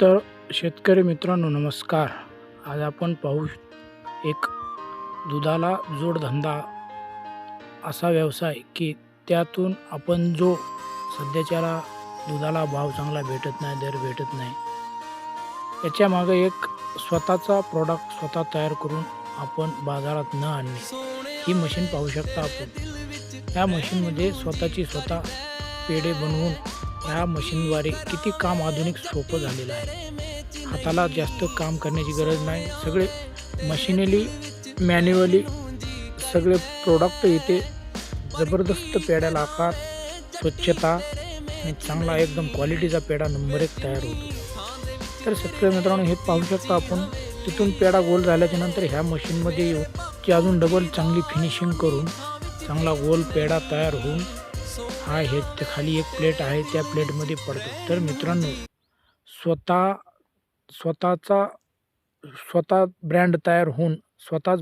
तर शेतकरी मित्रांनो नमस्कार. आज आपण पाहू एक दुधाला जोडधंदा असा व्यवसाय की त्यातून आपण जो सध्याच्याला दुधाला भाव चांगला भेटत नाही, दर भेटत नाही. याच्यामागे एक स्वतःचा प्रॉडक्ट स्वतः तयार करून आपण बाजारात न आणणे. ही मशीन पाहू शकता आपण. ह्या मशीनमध्ये स्वतः पेढे बनवून ह्या मशीनद्वारे किती काम आधुनिक सोपं झालेलं आहे. हाताला जास्त काम करण्याची गरज नाही. सगळे मशिनली, मॅन्युअली सगळे प्रॉडक्ट इथे जबरदस्त पेढ्याला आकार, स्वच्छता आणि चांगला एकदम क्वालिटीचा पेढा नंबर 1 तयार होतो. तर शेतकरी मित्रांनो हे पाहू शकता आपण. तिथून पेढा गोल झाल्याच्या नंतर ह्या मशीनमध्ये येऊन ती अजून डबल चांगली फिनिशिंग करून चांगला गोल पेढा तयार होऊन हा हे ते खाली एक प्लेट आहे त्या प्लेटमध्ये पडतो. तर मित्रांनो स्वतः स्वतःचा स्वतः ब्रँड तयार होऊन स्वतःच